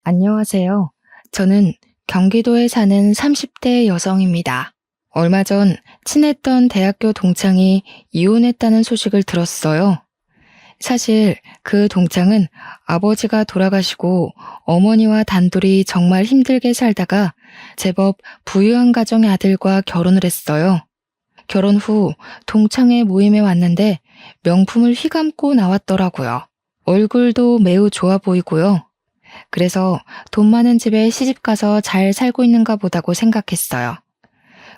안녕하세요. 저는 경기도에 사는 30대 여성입니다. 얼마 전 친했던 대학교 동창이 이혼했다는 소식을 들었어요. 사실 그 동창은 아버지가 돌아가시고 어머니와 단둘이 정말 힘들게 살다가 제법 부유한 가정의 아들과 결혼을 했어요. 결혼 후 동창회 모임에 왔는데 명품을 휘감고 나왔더라고요. 얼굴도 매우 좋아 보이고요. 그래서 돈 많은 집에 시집 가서 잘 살고 있는가 보다고 생각했어요.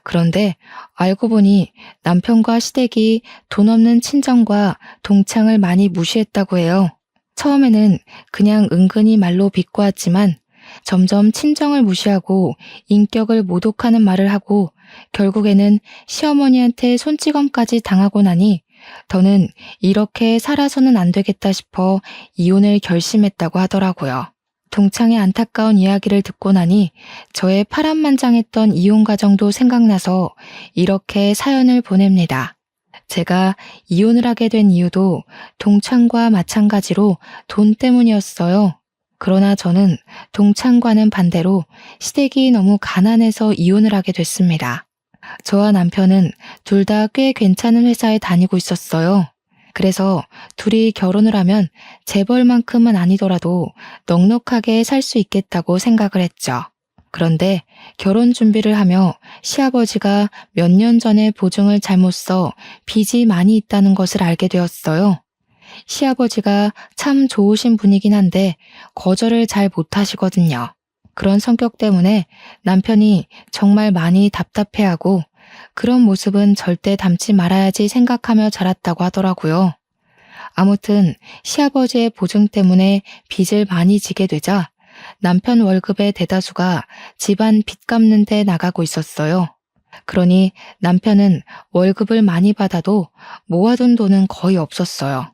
그런데 알고 보니 남편과 시댁이 돈 없는 친정과 동창을 많이 무시했다고 해요. 처음에는 그냥 은근히 말로 비꼬았지만 점점 친정을 무시하고 인격을 모독하는 말을 하고 결국에는 시어머니한테 손찌검까지 당하고 나니 더는 이렇게 살아서는 안 되겠다 싶어 이혼을 결심했다고 하더라고요. 동창의 안타까운 이야기를 듣고 나니 저의 파란만장했던 이혼 과정도 생각나서 이렇게 사연을 보냅니다. 제가 이혼을 하게 된 이유도 동창과 마찬가지로 돈 때문이었어요. 그러나 저는 동창과는 반대로 시댁이 너무 가난해서 이혼을 하게 됐습니다. 저와 남편은 둘 다 꽤 괜찮은 회사에 다니고 있었어요. 그래서 둘이 결혼을 하면 재벌만큼은 아니더라도 넉넉하게 살 수 있겠다고 생각을 했죠. 그런데 결혼 준비를 하며 시아버지가 몇 년 전에 보증을 잘못 써 빚이 많이 있다는 것을 알게 되었어요. 시아버지가 참 좋으신 분이긴 한데 거절을 잘 못하시거든요. 그런 성격 때문에 남편이 정말 많이 답답해하고 그런 모습은 절대 닮지 말아야지 생각하며 자랐다고 하더라고요. 아무튼 시아버지의 보증 때문에 빚을 많이 지게 되자 남편 월급의 대다수가 집안 빚 갚는 데 나가고 있었어요. 그러니 남편은 월급을 많이 받아도 모아둔 돈은 거의 없었어요.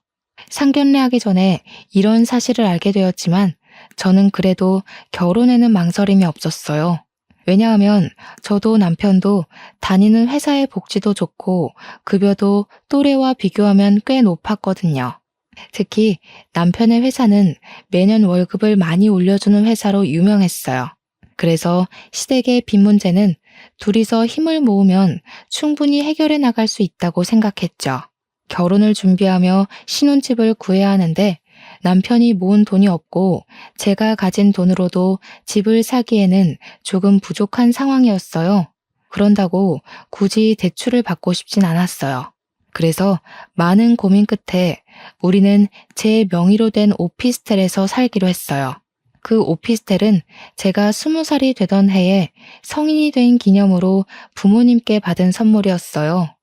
상견례하기 전에 이런 사실을 알게 되었지만 저는 그래도 결혼에는 망설임이 없었어요. 왜냐하면 저도 남편도 다니는 회사의 복지도 좋고 급여도 또래와 비교하면 꽤 높았거든요. 특히 남편의 회사는 매년 월급을 많이 올려주는 회사로 유명했어요. 그래서 시댁의 빚 문제는 둘이서 힘을 모으면 충분히 해결해 나갈 수 있다고 생각했죠. 결혼을 준비하며 신혼집을 구해야 하는데 남편이 모은 돈이 없고 제가 가진 돈으로도 집을 사기에는 조금 부족한 상황이었어요. 그런다고 굳이 대출을 받고 싶진 않았어요. 그래서 많은 고민 끝에 우리는 제 명의로 된 오피스텔에서 살기로 했어요. 그 오피스텔은 제가 20살이 되던 해에 성인이 된 기념으로 부모님께 받은 선물이었어요.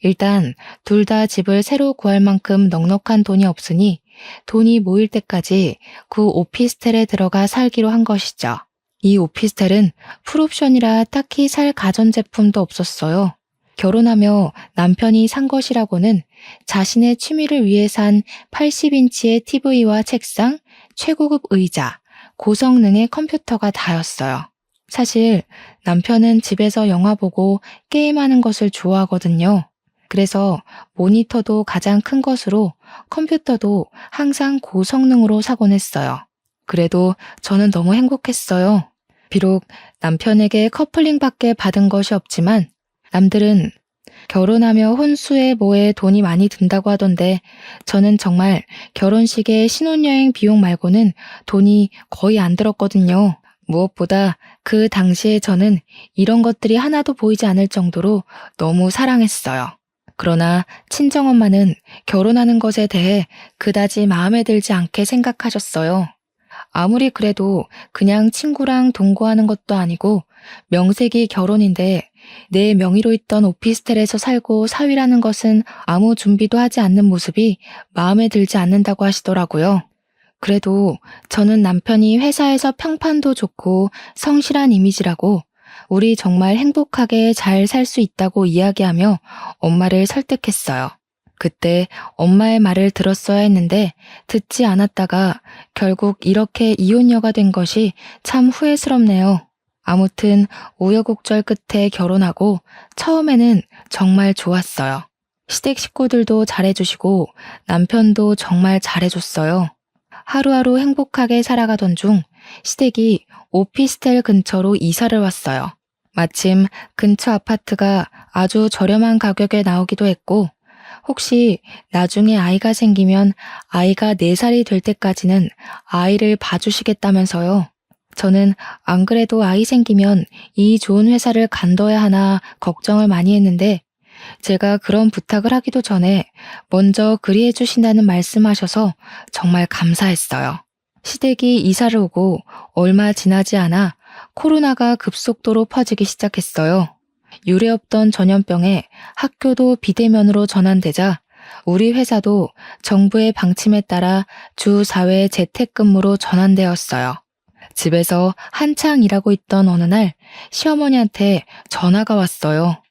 일단 둘 다 집을 새로 구할 만큼 넉넉한 돈이 없으니 돈이 모일 때까지 그 오피스텔에 들어가 살기로 한 것이죠. 이 오피스텔은 풀옵션이라 딱히 살 가전제품도 없었어요. 결혼하며 남편이 산 것이라고는 자신의 취미를 위해 산 80인치의 TV와 책상, 최고급 의자, 고성능의 컴퓨터가 다였어요. 사실 남편은 집에서 영화 보고 게임하는 것을 좋아하거든요. 그래서 모니터도 가장 큰 것으로 컴퓨터도 항상 고성능으로 사곤 했어요. 그래도 저는 너무 행복했어요. 비록 남편에게 커플링밖에 받은 것이 없지만 남들은 결혼하며 혼수에 뭐에 돈이 많이 든다고 하던데 저는 정말 결혼식에 신혼여행 비용 말고는 돈이 거의 안 들었거든요. 무엇보다 그 당시에 저는 이런 것들이 하나도 보이지 않을 정도로 너무 사랑했어요. 그러나 친정엄마는 결혼하는 것에 대해 그다지 마음에 들지 않게 생각하셨어요. 아무리 그래도 그냥 친구랑 동거하는 것도 아니고 명색이 결혼인데 내 명의로 있던 오피스텔에서 살고 사위라는 것은 아무 준비도 하지 않는 모습이 마음에 들지 않는다고 하시더라고요. 그래도 저는 남편이 회사에서 평판도 좋고 성실한 이미지라고 우리 정말 행복하게 잘 살 수 있다고 이야기하며 엄마를 설득했어요. 그때 엄마의 말을 들었어야 했는데 듣지 않았다가 결국 이렇게 이혼녀가 된 것이 참 후회스럽네요. 아무튼 우여곡절 끝에 결혼하고 처음에는 정말 좋았어요. 시댁 식구들도 잘해주시고 남편도 정말 잘해줬어요. 하루하루 행복하게 살아가던 중 시댁이 오피스텔 근처로 이사를 왔어요. 마침 근처 아파트가 아주 저렴한 가격에 나오기도 했고, 혹시 나중에 아이가 생기면 아이가 4살이 될 때까지는 아이를 봐주시겠다면서요. 저는 안 그래도 아이 생기면 이 좋은 회사를 간둬야 하나 걱정을 많이 했는데, 제가 그런 부탁을 하기도 전에 먼저 그리해 주신다는 말씀하셔서 정말 감사했어요. 시댁이 이사를 오고 얼마 지나지 않아 코로나가 급속도로 퍼지기 시작했어요. 유례없던 전염병에 학교도 비대면으로 전환되자 우리 회사도 정부의 방침에 따라 주 4회 재택근무로 전환되었어요. 집에서 한창 일하고 있던 어느 날 시어머니한테 전화가 왔어요.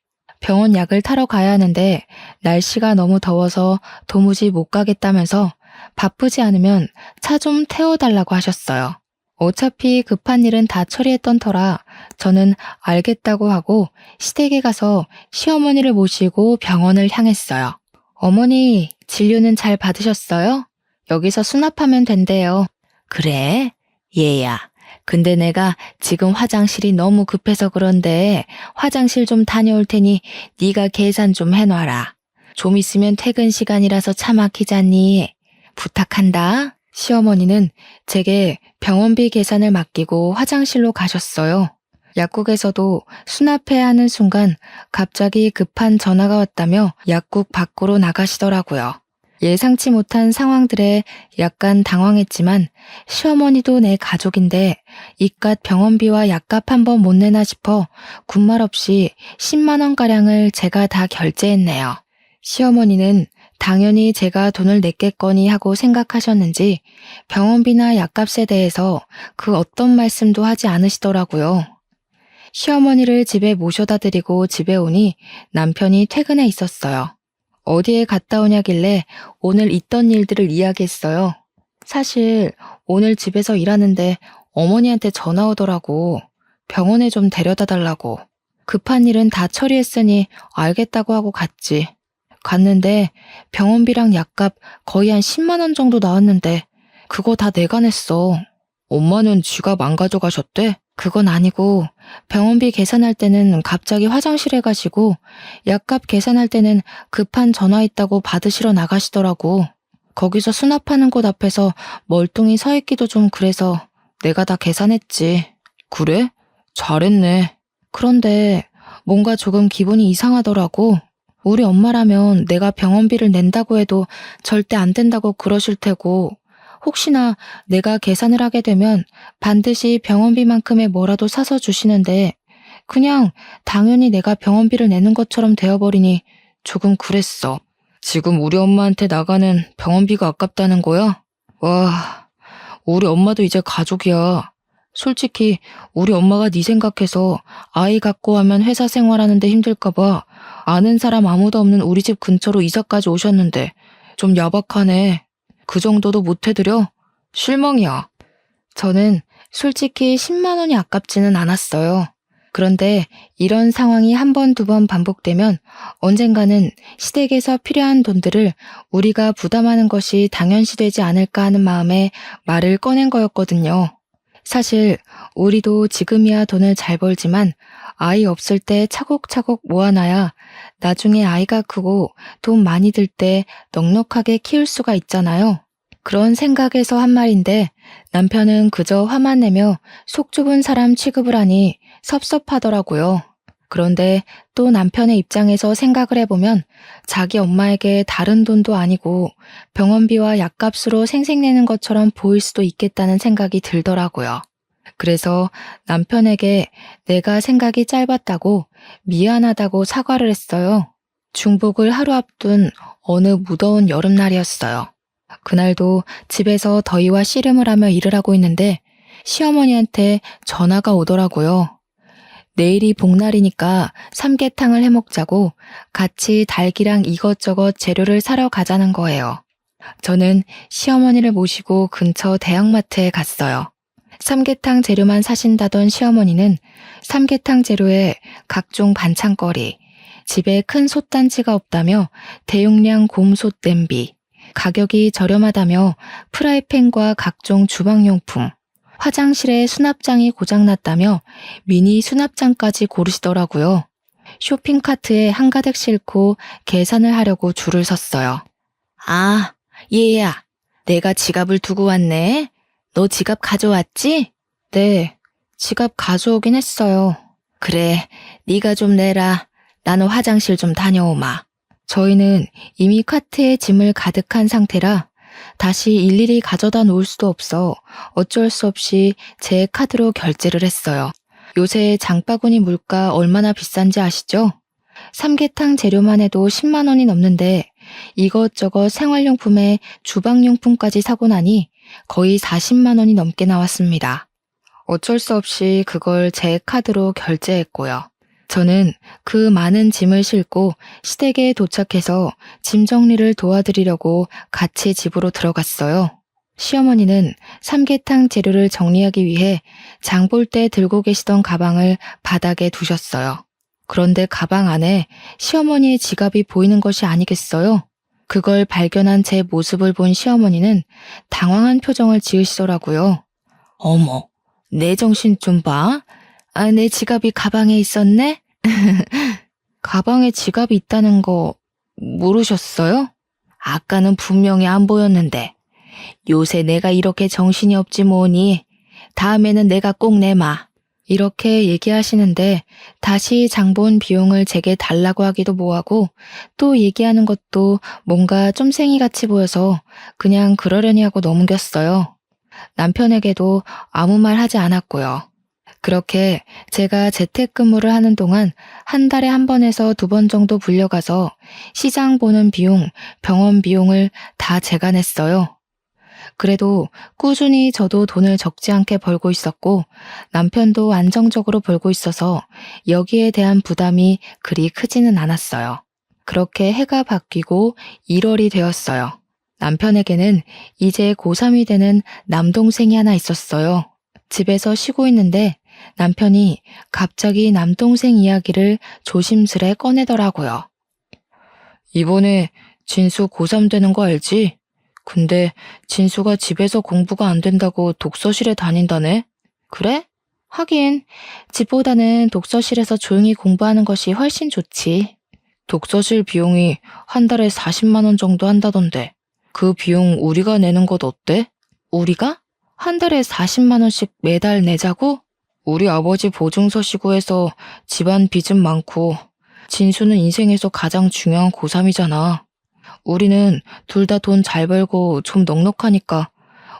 병원 약을 타러 가야 하는데 날씨가 너무 더워서 도무지 못 가겠다면서 바쁘지 않으면 차 좀 태워달라고 하셨어요. 어차피 급한 일은 다 처리했던 터라 저는 알겠다고 하고 시댁에 가서 시어머니를 모시고 병원을 향했어요. 어머니, 진료는 잘 받으셨어요? 여기서 수납하면 된대요. 그래? 얘야. 근데 내가 지금 화장실이 너무 급해서 그런데 화장실 좀 다녀올 테니 네가 계산 좀 해놔라. 좀 있으면 퇴근 시간이라서 차 막히잖니. 부탁한다. 시어머니는 제게 병원비 계산을 맡기고 화장실로 가셨어요. 약국에서도 수납해야 하는 순간 갑자기 급한 전화가 왔다며 약국 밖으로 나가시더라고요. 예상치 못한 상황들에 약간 당황했지만 시어머니도 내 가족인데 이깟 병원비와 약값 한 번 못 내나 싶어 군말 없이 10만 원가량을 제가 다 결제했네요. 시어머니는 당연히 제가 돈을 냈겠거니 하고 생각하셨는지 병원비나 약값에 대해서 그 어떤 말씀도 하지 않으시더라고요. 시어머니를 집에 모셔다 드리고 집에 오니 남편이 퇴근해 있었어요. 어디에 갔다 오냐길래 오늘 있던 일들을 이야기했어요. 사실 오늘 집에서 일하는데 어머니한테 전화 오더라고. 병원에 좀 데려다 달라고. 급한 일은 다 처리했으니 알겠다고 하고 갔지. 갔는데 병원비랑 약값 거의 한 10만 원 정도 나왔는데 그거 다 내가 냈어. 엄마는 지갑 안 가져가셨대? 그건 아니고 병원비 계산할 때는 갑자기 화장실에 가시고 약값 계산할 때는 급한 전화 있다고 받으시러 나가시더라고. 거기서 수납하는 곳 앞에서 멀뚱히 서 있기도 좀 그래서 내가 다 계산했지. 그래? 잘했네. 그런데 뭔가 조금 기분이 이상하더라고. 우리 엄마라면 내가 병원비를 낸다고 해도 절대 안 된다고 그러실 테고 혹시나 내가 계산을 하게 되면 반드시 병원비만큼의 뭐라도 사서 주시는데 그냥 당연히 내가 병원비를 내는 것처럼 되어버리니 조금 그랬어. 지금 우리 엄마한테 나가는 병원비가 아깝다는 거야? 와, 우리 엄마도 이제 가족이야. 솔직히 우리 엄마가 네 생각해서 아이 갖고 하면 회사 생활하는데 힘들까봐 아는 사람 아무도 없는 우리 집 근처로 이사까지 오셨는데 좀 야박하네. 그 정도도 못 해드려? 실망이야. 저는 솔직히 10만 원이 아깝지는 않았어요. 그런데 이런 상황이 한 번, 두 번 반복되면 언젠가는 시댁에서 필요한 돈들을 우리가 부담하는 것이 당연시되지 않을까 하는 마음에 말을 꺼낸 거였거든요. 사실 우리도 지금이야 돈을 잘 벌지만 아이 없을 때 차곡차곡 모아놔야 나중에 아이가 크고 돈 많이 들 때 넉넉하게 키울 수가 있잖아요. 그런 생각에서 한 말인데 남편은 그저 화만 내며 속 좁은 사람 취급을 하니 섭섭하더라고요. 그런데 또 남편의 입장에서 생각을 해보면 자기 엄마에게 다른 돈도 아니고 병원비와 약값으로 생색내는 것처럼 보일 수도 있겠다는 생각이 들더라고요. 그래서 남편에게 내가 생각이 짧았다고 미안하다고 사과를 했어요. 중복을 하루 앞둔 어느 무더운 여름날이었어요. 그날도 집에서 더위와 씨름을 하며 일을 하고 있는데 시어머니한테 전화가 오더라고요. 내일이 복날이니까 삼계탕을 해먹자고 같이 닭이랑 이것저것 재료를 사러 가자는 거예요. 저는 시어머니를 모시고 근처 대형마트에 갔어요. 삼계탕 재료만 사신다던 시어머니는 삼계탕 재료에 각종 반찬거리, 집에 큰 솥단지가 없다며 대용량 곰솥 냄비, 가격이 저렴하다며 프라이팬과 각종 주방용품, 화장실에 수납장이 고장났다며 미니 수납장까지 고르시더라고요. 쇼핑카트에 한가득 싣고 계산을 하려고 줄을 섰어요. 아, 얘야, 내가 지갑을 두고 왔네. 너 지갑 가져왔지? 네, 지갑 가져오긴 했어요. 그래, 네가 좀 내라. 나는 화장실 좀 다녀오마. 저희는 이미 카트에 짐을 가득한 상태라 다시 일일이 가져다 놓을 수도 없어 어쩔 수 없이 제 카드로 결제를 했어요. 요새 장바구니 물가 얼마나 비싼지 아시죠? 삼계탕 재료만 해도 10만 원이 넘는데 이것저것 생활용품에 주방용품까지 사고 나니 거의 40만 원이 넘게 나왔습니다. 어쩔 수 없이 그걸 제 카드로 결제했고요. 저는 그 많은 짐을 싣고 시댁에 도착해서 짐 정리를 도와드리려고 같이 집으로 들어갔어요. 시어머니는 삼계탕 재료를 정리하기 위해 장 볼 때 들고 계시던 가방을 바닥에 두셨어요. 그런데 가방 안에 시어머니의 지갑이 보이는 것이 아니겠어요? 그걸 발견한 제 모습을 본 시어머니는 당황한 표정을 지으시더라고요. 어머, 내 정신 좀 봐. 아, 내 지갑이 가방에 있었네? 가방에 지갑이 있다는 거 모르셨어요? 아까는 분명히 안 보였는데. 요새 내가 이렇게 정신이 없지 뭐니. 다음에는 내가 꼭 내마. 이렇게 얘기하시는데 다시 장본 비용을 제게 달라고 하기도 뭐하고 또 얘기하는 것도 뭔가 쫌생이같이 보여서 그냥 그러려니 하고 넘겼어요. 남편에게도 아무 말 하지 않았고요. 그렇게 제가 재택근무를 하는 동안 한 달에 한 번에서 2번 정도 불려가서 시장 보는 비용, 병원 비용을 다 제가 냈어요. 그래도 꾸준히 저도 돈을 적지 않게 벌고 있었고 남편도 안정적으로 벌고 있어서 여기에 대한 부담이 그리 크지는 않았어요. 그렇게 해가 바뀌고 1월이 되었어요. 남편에게는 이제 고3이 되는 남동생이 하나 있었어요. 집에서 쉬고 있는데 남편이 갑자기 남동생 이야기를 조심스레 꺼내더라고요. 이번에 진수 고3 되는 거 알지? 근데 진수가 집에서 공부가 안 된다고 독서실에 다닌다네? 그래? 하긴 집보다는 독서실에서 조용히 공부하는 것이 훨씬 좋지. 독서실 비용이 한 달에 40만 원 정도 한다던데 그 비용 우리가 내는 것 어때? 우리가? 한 달에 40만 원씩 매달 내자고? 우리 아버지 보증서시고 해서 집안 빚은 많고 진수는 인생에서 가장 중요한 고3이잖아. 우리는 둘 다 돈 잘 벌고 좀 넉넉하니까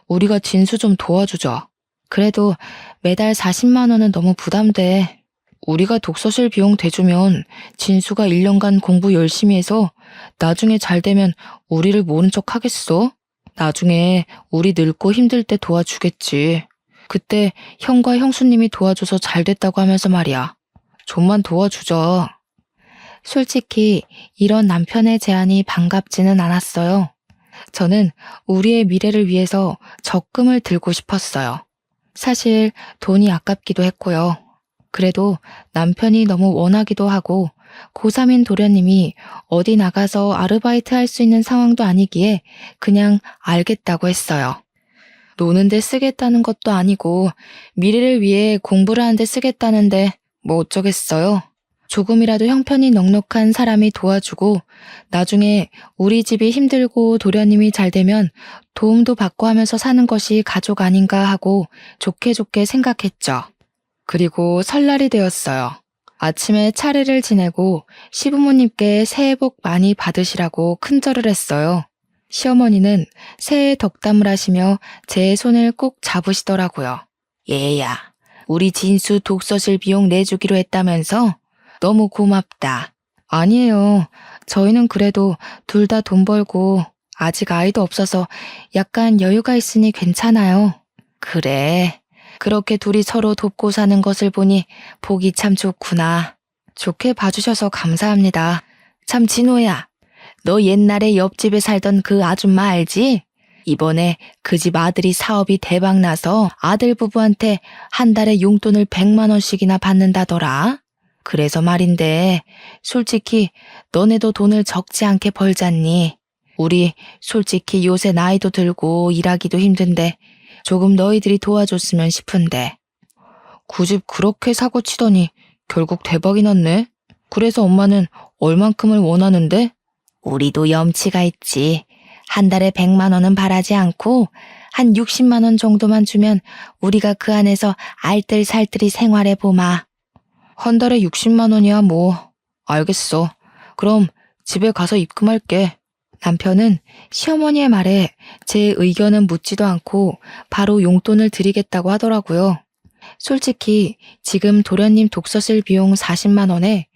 우리가 진수 좀 도와주자. 그래도 매달 40만 원은 너무 부담돼. 우리가 독서실 비용 대주면 진수가 1년간 공부 열심히 해서 나중에 잘 되면 우리를 모른 척 하겠어? 나중에 우리 늙고 힘들 때 도와주겠지. 그때 형과 형수님이 도와줘서 잘 됐다고 하면서 말이야. 좀만 도와주자. 솔직히 이런 남편의 제안이 반갑지는 않았어요. 저는 우리의 미래를 위해서 적금을 들고 싶었어요. 사실 돈이 아깝기도 했고요. 그래도 남편이 너무 원하기도 하고 고3인 도련님이 어디 나가서 아르바이트 할 수 있는 상황도 아니기에 그냥 알겠다고 했어요. 노는데 쓰겠다는 것도 아니고 미래를 위해 공부를 하는데 쓰겠다는데 뭐 어쩌겠어요. 조금이라도 형편이 넉넉한 사람이 도와주고 나중에 우리 집이 힘들고 도련님이 잘 되면 도움도 받고 하면서 사는 것이 가족 아닌가 하고 좋게 좋게 생각했죠. 그리고 설날이 되었어요. 아침에 차례를 지내고 시부모님께 새해 복 많이 받으시라고 큰절을 했어요. 시어머니는 새해 덕담을 하시며 제 손을 꼭 잡으시더라고요. 얘야, 우리 진수 독서실 비용 내주기로 했다면서? 너무 고맙다. 아니에요. 저희는 그래도 둘 다 돈 벌고 아직 아이도 없어서 약간 여유가 있으니 괜찮아요. 그래. 그렇게 둘이 서로 돕고 사는 것을 보니 보기 참 좋구나. 좋게 봐주셔서 감사합니다. 참 진호야, 너 옛날에 옆집에 살던 그 아줌마 알지? 이번에 그 집 아들이 사업이 대박 나서 아들 부부한테 한 달에 용돈을 100만 원씩이나 받는다더라. 그래서 말인데 솔직히 너네도 돈을 적지 않게 벌잖니. 우리 솔직히 요새 나이도 들고 일하기도 힘든데 조금 너희들이 도와줬으면 싶은데. 그 집 그렇게 사고 치더니 결국 대박이 났네. 그래서 엄마는 얼만큼을 원하는데? 우리도 염치가 있지. 한 달에 100만 원은 바라지 않고 한 60만 원 정도만 주면 우리가 그 안에서 알뜰살뜰히 생활해 보마. 한 달에 60만 원이야 뭐. 알겠어. 그럼 집에 가서 입금할게. 남편은 시어머니의 말에 제 의견은 묻지도 않고 바로 용돈을 드리겠다고 하더라고요. 솔직히 지금 도련님 독서실 비용 40만 원에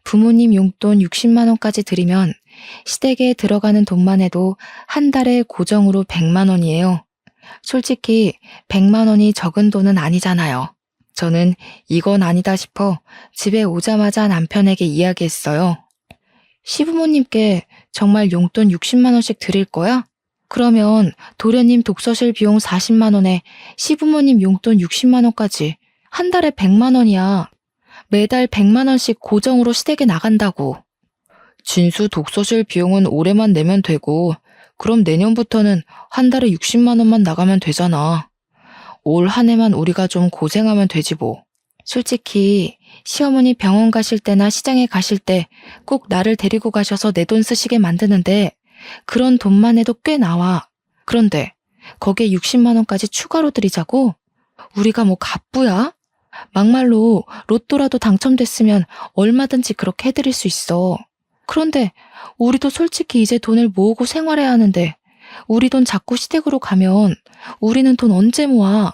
부모님 용돈 60만 원까지 드리면 시댁에 들어가는 돈만 해도 한 달에 고정으로 100만 원이에요. 솔직히 100만 원이 적은 돈은 아니잖아요. 저는 이건 아니다 싶어 집에 오자마자 남편에게 이야기했어요. 시부모님께 정말 용돈 60만 원씩 드릴 거야? 그러면 도련님 독서실 비용 40만 원에 시부모님 용돈 60만 원까지 한 달에 100만 원이야. 매달 100만 원씩 고정으로 시댁에 나간다고. 진수 독서실 비용은 올해만 내면 되고 그럼 내년부터는 한 달에 60만 원만 나가면 되잖아. 올 한 해만 우리가 좀 고생하면 되지 뭐. 솔직히 시어머니 병원 가실 때나 시장에 가실 때 꼭 나를 데리고 가셔서 내 돈 쓰시게 만드는데 그런 돈만 해도 꽤 나와. 그런데 거기에 60만 원까지 추가로 드리자고? 우리가 뭐 갑부야? 막말로 로또라도 당첨됐으면 얼마든지 그렇게 해드릴 수 있어. 그런데 우리도 솔직히 이제 돈을 모으고 생활해야 하는데 우리 돈 자꾸 시댁으로 가면 우리는 돈 언제 모아?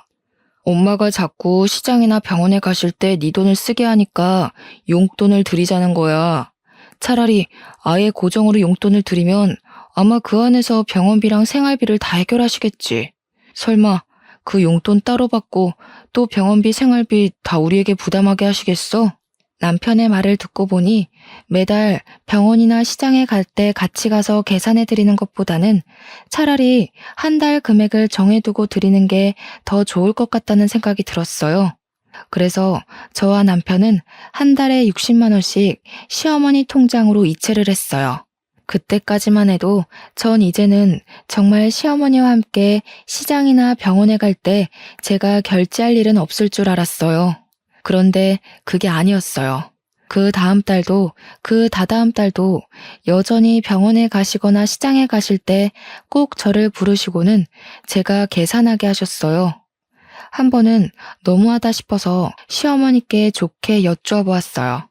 엄마가 자꾸 시장이나 병원에 가실 때 네 돈을 쓰게 하니까 용돈을 드리자는 거야. 차라리 아예 고정으로 용돈을 드리면 아마 그 안에서 병원비랑 생활비를 다 해결하시겠지. 설마 그 용돈 따로 받고 또 병원비 생활비 다 우리에게 부담하게 하시겠어? 남편의 말을 듣고 보니 매달 병원이나 시장에 갈 때 같이 가서 계산해 드리는 것보다는 차라리 한 달 금액을 정해두고 드리는 게 더 좋을 것 같다는 생각이 들었어요. 그래서 저와 남편은 한 달에 60만 원씩 시어머니 통장으로 이체를 했어요. 그때까지만 해도 전 이제는 정말 시어머니와 함께 시장이나 병원에 갈 때 제가 결제할 일은 없을 줄 알았어요. 그런데 그게 아니었어요. 그 다음 달도 그 다다음 달도 여전히 병원에 가시거나 시장에 가실 때 꼭 저를 부르시고는 제가 계산하게 하셨어요. 한 번은 너무하다 싶어서 시어머니께 좋게 여쭈어 보았어요.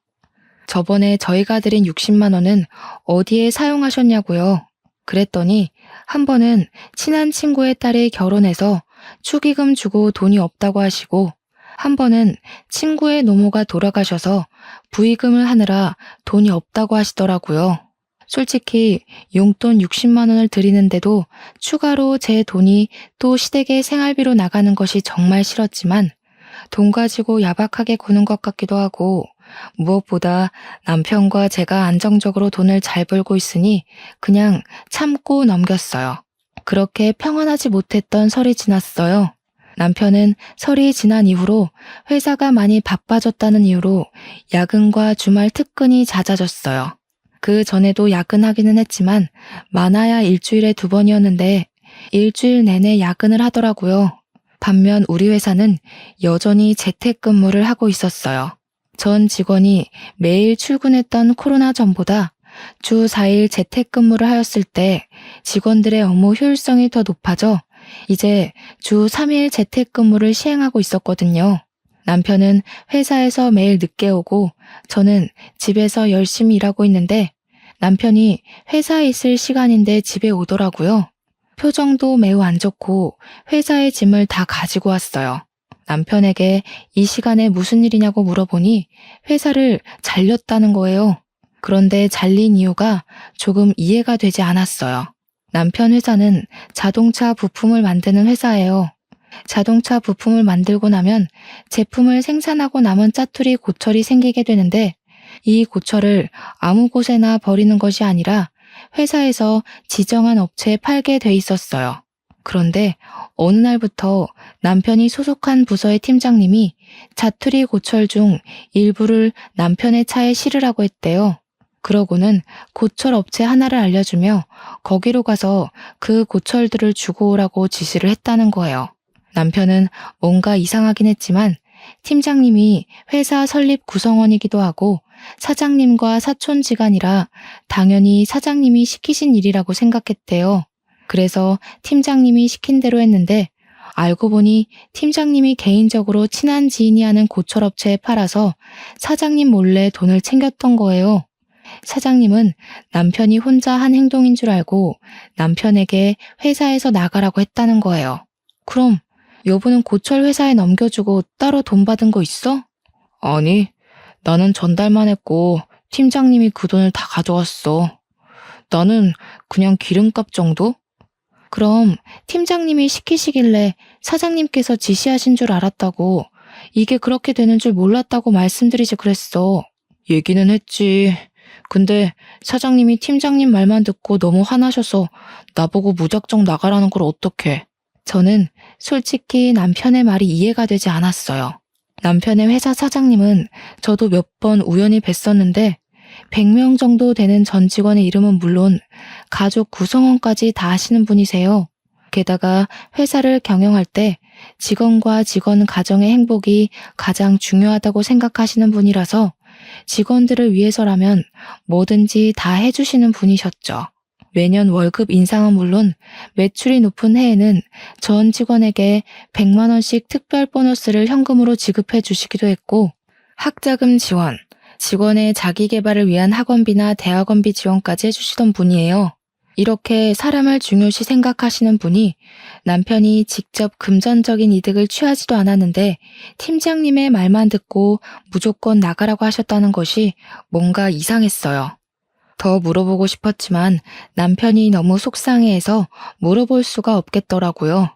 저번에 저희가 드린 60만 원은 어디에 사용하셨냐고요. 그랬더니 한 번은 친한 친구의 딸이 결혼해서 축의금 주고 돈이 없다고 하시고 한 번은 친구의 노모가 돌아가셔서 부의금을 하느라 돈이 없다고 하시더라고요. 솔직히 용돈 60만 원을 드리는데도 추가로 제 돈이 또 시댁의 생활비로 나가는 것이 정말 싫었지만 돈 가지고 야박하게 구는 것 같기도 하고 무엇보다 남편과 제가 안정적으로 돈을 잘 벌고 있으니 그냥 참고 넘겼어요. 그렇게 평안하지 못했던 설이 지났어요. 남편은 설이 지난 이후로 회사가 많이 바빠졌다는 이유로 야근과 주말 특근이 잦아졌어요. 그 전에도 야근하기는 했지만 많아야 일주일에 2번이었는데 일주일 내내 야근을 하더라고요. 반면 우리 회사는 여전히 재택근무를 하고 있었어요. 전 직원이 매일 출근했던 코로나 전보다 주 4일 재택근무를 하였을 때 직원들의 업무 효율성이 더 높아져 이제 주 3일 재택근무를 시행하고 있었거든요. 남편은 회사에서 매일 늦게 오고 저는 집에서 열심히 일하고 있는데 남편이 회사에 있을 시간인데 집에 오더라고요. 표정도 매우 안 좋고 회사의 짐을 다 가지고 왔어요. 남편에게 이 시간에 무슨 일이냐고 물어보니 회사를 잘렸다는 거예요. 그런데 잘린 이유가 조금 이해가 되지 않았어요. 남편 회사는 자동차 부품을 만드는 회사예요. 자동차 부품을 만들고 나면 제품을 생산하고 남은 짜투리 고철이 생기게 되는데 이 고철을 아무 곳에나 버리는 것이 아니라 회사에서 지정한 업체에 팔게 돼 있었어요. 그런데 어느 날부터 남편이 소속한 부서의 팀장님이 자투리 고철 중 일부를 남편의 차에 실으라고 했대요. 그러고는 고철 업체 하나를 알려주며 거기로 가서 그 고철들을 주고 오라고 지시를 했다는 거예요. 남편은 뭔가 이상하긴 했지만 팀장님이 회사 설립 구성원이기도 하고 사장님과 사촌지간이라 당연히 사장님이 시키신 일이라고 생각했대요. 그래서 팀장님이 시킨 대로 했는데 알고 보니 팀장님이 개인적으로 친한 지인이 하는 고철업체에 팔아서 사장님 몰래 돈을 챙겼던 거예요. 사장님은 남편이 혼자 한 행동인 줄 알고 남편에게 회사에서 나가라고 했다는 거예요. 그럼 여보는 고철 회사에 넘겨주고 따로 돈 받은 거 있어? 아니, 나는 전달만 했고 팀장님이 그 돈을 다 가져갔어. 나는 그냥 기름값 정도? 그럼 팀장님이 시키시길래 사장님께서 지시하신 줄 알았다고, 이게 그렇게 되는 줄 몰랐다고 말씀드리지 그랬어. 얘기는 했지. 근데 사장님이 팀장님 말만 듣고 너무 화나셔서 나보고 무작정 나가라는 걸 어떡해. 저는 솔직히 남편의 말이 이해가 되지 않았어요. 남편의 회사 사장님은 저도 몇 번 우연히 뵀었는데 100명 정도 되는 전 직원의 이름은 물론 가족 구성원까지 다 아시는 분이세요. 게다가 회사를 경영할 때 직원과 직원 가정의 행복이 가장 중요하다고 생각하시는 분이라서 직원들을 위해서라면 뭐든지 다 해주시는 분이셨죠. 매년 월급 인상은 물론 매출이 높은 해에는 전 직원에게 100만 원씩 특별 보너스를 현금으로 지급해 주시기도 했고, 학자금 지원, 직원의 자기 개발을 위한 학원비나 대학원비 지원까지 해주시던 분이에요. 이렇게 사람을 중요시 생각하시는 분이 남편이 직접 금전적인 이득을 취하지도 않았는데 팀장님의 말만 듣고 무조건 나가라고 하셨다는 것이 뭔가 이상했어요. 더 물어보고 싶었지만 남편이 너무 속상해해서 물어볼 수가 없겠더라고요.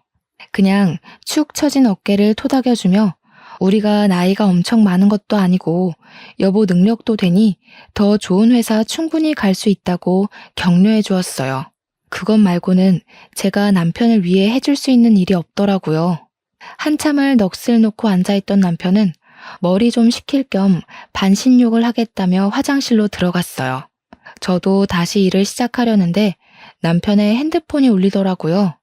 그냥 축 처진 어깨를 토닥여주며 우리가 나이가 엄청 많은 것도 아니고 여보 능력도 되니 더 좋은 회사 충분히 갈 수 있다고 격려해 주었어요. 그것 말고는 제가 남편을 위해 해줄 수 있는 일이 없더라고요. 한참을 넋을 놓고 앉아있던 남편은 머리 좀 식힐 겸 반신욕을 하겠다며 화장실로 들어갔어요. 저도 다시 일을 시작하려는데 남편의 핸드폰이 울리더라고요.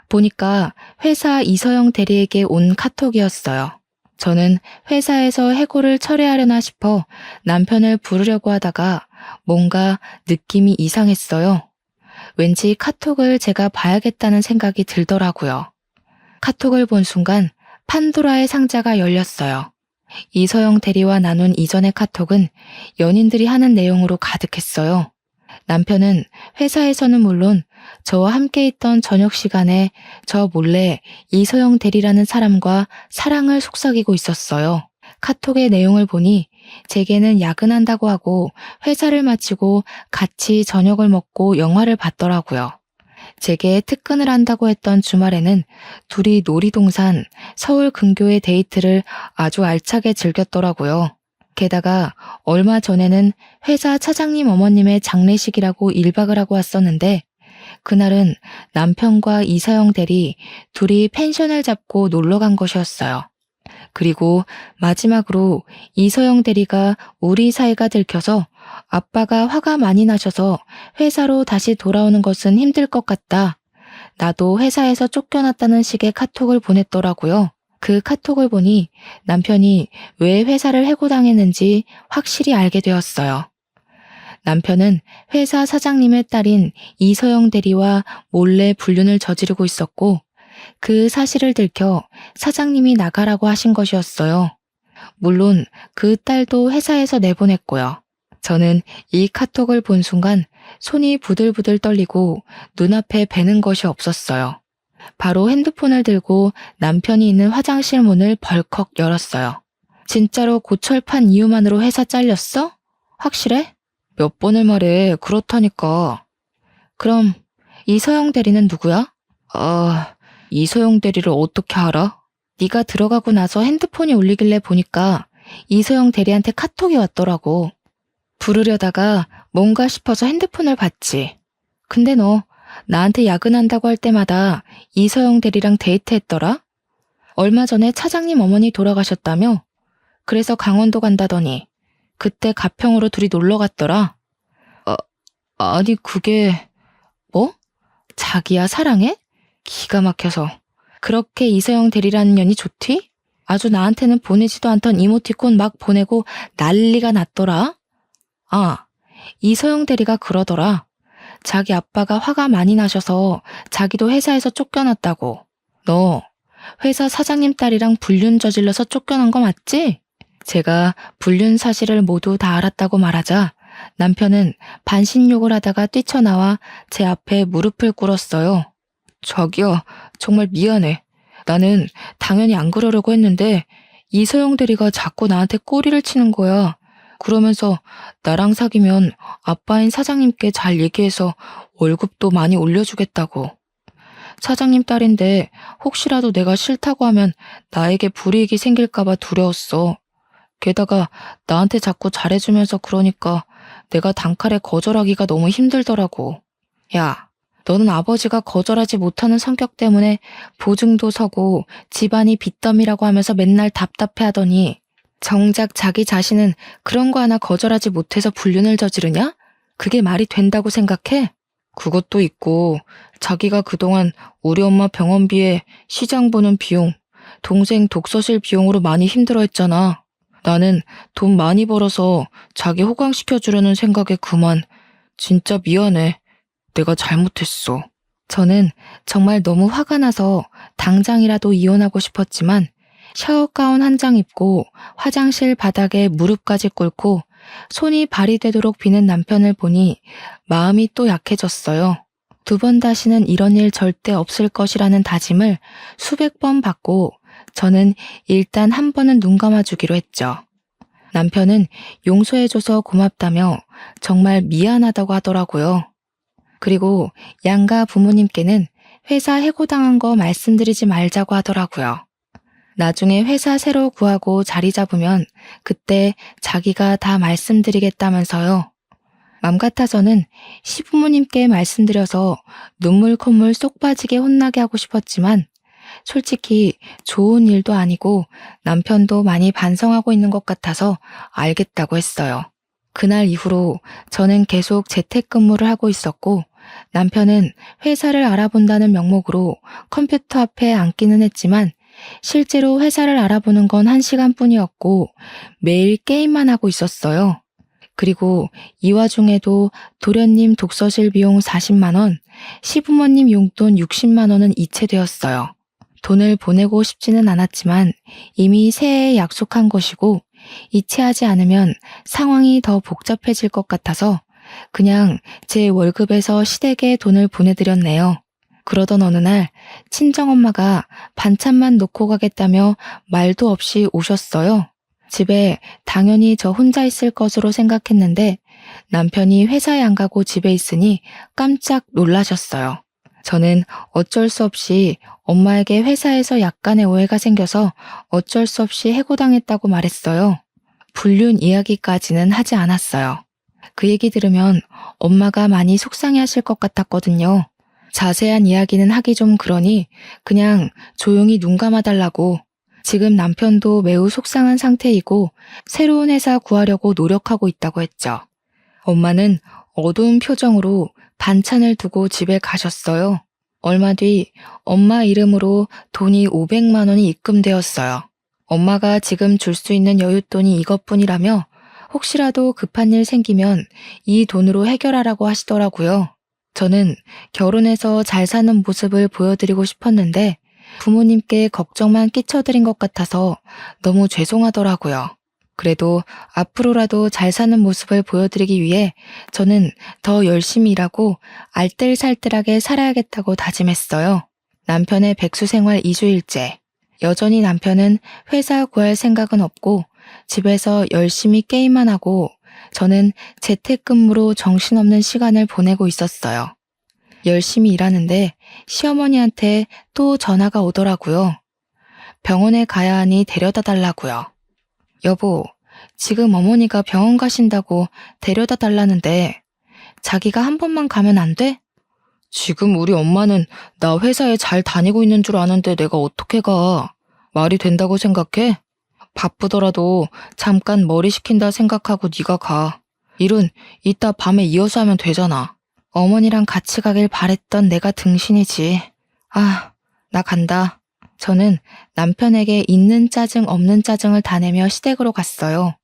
보니까 회사 이서영 대리에게 온 카톡이었어요. 저는 회사에서 해고를 철회하려나 싶어 남편을 부르려고 하다가 뭔가 느낌이 이상했어요. 왠지 카톡을 제가 봐야겠다는 생각이 들더라고요. 카톡을 본 순간 판도라의 상자가 열렸어요. 이서영 대리와 나눈 이전의 카톡은 연인들이 하는 내용으로 가득했어요. 남편은 회사에서는 물론 저와 함께 있던 저녁 시간에 저 몰래 이서영 대리라는 사람과 사랑을 속삭이고 있었어요. 카톡의 내용을 보니 제게는 야근한다고 하고 회사를 마치고 같이 저녁을 먹고 영화를 봤더라고요. 제게 특근을 한다고 했던 주말에는 둘이 놀이동산, 서울 근교의 데이트를 아주 알차게 즐겼더라고요. 게다가 얼마 전에는 회사 차장님 어머님의 장례식이라고 1박을 하고 왔었는데 그날은 남편과 이서영 대리 둘이 펜션을 잡고 놀러 간 것이었어요. 그리고 마지막으로 이서영 대리가 우리 사이가 들켜서 아빠가 화가 많이 나셔서 회사로 다시 돌아오는 것은 힘들 것 같다. 나도 회사에서 쫓겨났다는 식의 카톡을 보냈더라고요. 그 카톡을 보니 남편이 왜 회사를 해고당했는지 확실히 알게 되었어요. 남편은 회사 사장님의 딸인 이서영 대리와 몰래 불륜을 저지르고 있었고 그 사실을 들켜 사장님이 나가라고 하신 것이었어요. 물론 그 딸도 회사에서 내보냈고요. 저는 이 카톡을 본 순간 손이 부들부들 떨리고 눈앞에 뵈는 것이 없었어요. 바로 핸드폰을 들고 남편이 있는 화장실 문을 벌컥 열었어요. 진짜로 고철판 이유만으로 회사 잘렸어? 확실해? 몇 번을 말해. 그렇다니까. 그럼 이서영 대리는 누구야? 이서영 대리를 어떻게 알아? 네가 들어가고 나서 핸드폰이 울리길래 보니까 이서영 대리한테 카톡이 왔더라고. 부르려다가 뭔가 싶어서 핸드폰을 봤지. 근데 너 나한테 야근한다고 할 때마다 이서영 대리랑 데이트했더라? 얼마 전에 차장님 어머니 돌아가셨다며? 그래서 강원도 간다더니 그때 가평으로 둘이 놀러 갔더라. 아니 그게... 뭐? 자기야 사랑해? 기가 막혀서. 그렇게 이서영 대리라는 년이 좋디? 아주 나한테는 보내지도 않던 이모티콘 막 보내고 난리가 났더라. 아, 이서영 대리가 그러더라. 자기 아빠가 화가 많이 나셔서 자기도 회사에서 쫓겨났다고. 너 회사 사장님 딸이랑 불륜 저질러서 쫓겨난 거 맞지? 제가 불륜 사실을 모두 다 알았다고 말하자 남편은 반신욕을 하다가 뛰쳐나와 제 앞에 무릎을 꿇었어요. 자기야, 정말 미안해. 나는 당연히 안 그러려고 했는데 이서영 대리가 자꾸 나한테 꼬리를 치는 거야. 그러면서 나랑 사귀면 아빠인 사장님께 잘 얘기해서 월급도 많이 올려주겠다고. 사장님 딸인데 혹시라도 내가 싫다고 하면 나에게 불이익이 생길까봐 두려웠어. 게다가 나한테 자꾸 잘해주면서 그러니까 내가 단칼에 거절하기가 너무 힘들더라고. 야, 너는 아버지가 거절하지 못하는 성격 때문에 보증도 서고 집안이 빚더미라고 하면서 맨날 답답해하더니 정작 자기 자신은 그런 거 하나 거절하지 못해서 불륜을 저지르냐? 그게 말이 된다고 생각해? 그것도 있고 자기가 그동안 우리 엄마 병원비에 시장 보는 비용, 동생 독서실 비용으로 많이 힘들어했잖아. 나는 돈 많이 벌어서 자기 호강시켜주려는 생각에 그만. 진짜 미안해. 내가 잘못했어. 저는 정말 너무 화가 나서 당장이라도 이혼하고 싶었지만 샤워 가운 한 장 입고 화장실 바닥에 무릎까지 꿇고 손이 발이 되도록 비는 남편을 보니 마음이 또 약해졌어요. 2번 다시는 이런 일 절대 없을 것이라는 다짐을 수백 번 받고 저는 일단 한 번은 눈 감아주기로 했죠. 남편은 용서해줘서 고맙다며 정말 미안하다고 하더라고요. 그리고 양가 부모님께는 회사 해고당한 거 말씀드리지 말자고 하더라고요. 나중에 회사 새로 구하고 자리 잡으면 그때 자기가 다 말씀드리겠다면서요. 맘 같아서는 시부모님께 말씀드려서 눈물 콧물 쏙 빠지게 혼나게 하고 싶었지만 솔직히 좋은 일도 아니고 남편도 많이 반성하고 있는 것 같아서 알겠다고 했어요. 그날 이후로 저는 계속 재택근무를 하고 있었고 남편은 회사를 알아본다는 명목으로 컴퓨터 앞에 앉기는 했지만 실제로 회사를 알아보는 건 1시간뿐이었고 매일 게임만 하고 있었어요. 그리고 이 와중에도 도련님 독서실 비용 40만 원, 시부모님 용돈 60만 원은 이체되었어요. 돈을 보내고 싶지는 않았지만 이미 새해에 약속한 것이고 이체하지 않으면 상황이 더 복잡해질 것 같아서 그냥 제 월급에서 시댁에 돈을 보내드렸네요. 그러던 어느 날 친정엄마가 반찬만 놓고 가겠다며 말도 없이 오셨어요. 집에 당연히 저 혼자 있을 것으로 생각했는데 남편이 회사에 안 가고 집에 있으니 깜짝 놀라셨어요. 저는 어쩔 수 없이 엄마에게 회사에서 약간의 오해가 생겨서 어쩔 수 없이 해고당했다고 말했어요. 불륜 이야기까지는 하지 않았어요. 그 얘기 들으면 엄마가 많이 속상해하실 것 같았거든요. 자세한 이야기는 하기 좀 그러니 그냥 조용히 눈 감아달라고. 지금 남편도 매우 속상한 상태이고 새로운 회사 구하려고 노력하고 있다고 했죠. 엄마는 어두운 표정으로 반찬을 두고 집에 가셨어요. 얼마 뒤 엄마 이름으로 돈이 500만 원이 입금되었어요. 엄마가 지금 줄 수 있는 여윳돈이 이것뿐이라며 혹시라도 급한 일 생기면 이 돈으로 해결하라고 하시더라고요. 저는 결혼해서 잘 사는 모습을 보여드리고 싶었는데 부모님께 걱정만 끼쳐드린 것 같아서 너무 죄송하더라고요. 그래도 앞으로라도 잘 사는 모습을 보여드리기 위해 저는 더 열심히 일하고 알뜰살뜰하게 살아야겠다고 다짐했어요. 남편의 백수생활 2주일째. 여전히 남편은 회사 구할 생각은 없고 집에서 열심히 게임만 하고 저는 재택근무로 정신없는 시간을 보내고 있었어요. 열심히 일하는데 시어머니한테 또 전화가 오더라고요. 병원에 가야 하니 데려다 달라고요. 여보, 지금 어머니가 병원 가신다고 데려다 달라는데 자기가 한 번만 가면 안 돼? 지금 우리 엄마는 나 회사에 잘 다니고 있는 줄 아는데 내가 어떻게 가? 말이 된다고 생각해? 바쁘더라도 잠깐 머리 식힌다 생각하고 네가 가. 일은 이따 밤에 이어서 하면 되잖아. 어머니랑 같이 가길 바랬던 내가 등신이지. 아, 나 간다. 저는 남편에게 있는 짜증 없는 짜증을 다 내며 시댁으로 갔어요.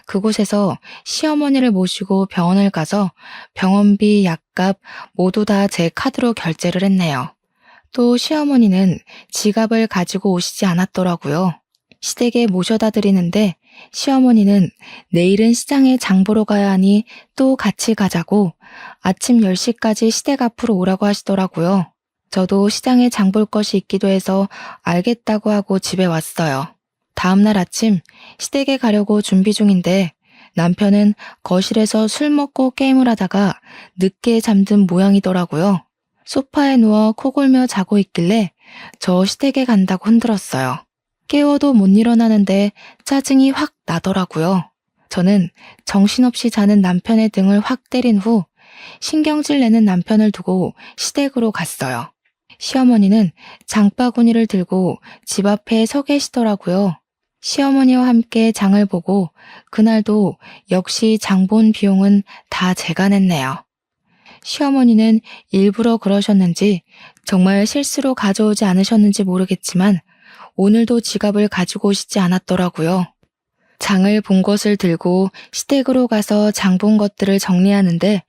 그곳에서 시어머니를 모시고 병원을 가서 병원비, 약값 모두 다 제 카드로 결제를 했네요. 또 시어머니는 지갑을 가지고 오시지 않았더라고요. 시댁에 모셔다 드리는데 시어머니는 내일은 시장에 장 보러 가야 하니 또 같이 가자고 아침 10시까지 시댁 앞으로 오라고 하시더라고요. 저도 시장에 장 볼 것이 있기도 해서 알겠다고 하고 집에 왔어요. 다음날 아침 시댁에 가려고 준비 중인데 남편은 거실에서 술 먹고 게임을 하다가 늦게 잠든 모양이더라고요. 소파에 누워 코 골며 자고 있길래 저 시댁에 간다고 흔들었어요. 깨워도 못 일어나는데 짜증이 확 나더라고요. 저는 정신없이 자는 남편의 등을 확 때린 후 신경질 내는 남편을 두고 시댁으로 갔어요. 시어머니는 장바구니를 들고 집 앞에 서 계시더라고요. 시어머니와 함께 장을 보고 그날도 역시 장본 비용은 다 제가 냈네요. 시어머니는 일부러 그러셨는지 정말 실수로 가져오지 않으셨는지 모르겠지만 오늘도 지갑을 가지고 오시지 않았더라고요. 장을 본 것을 들고 시댁으로 가서 장 본 것들을 정리하는데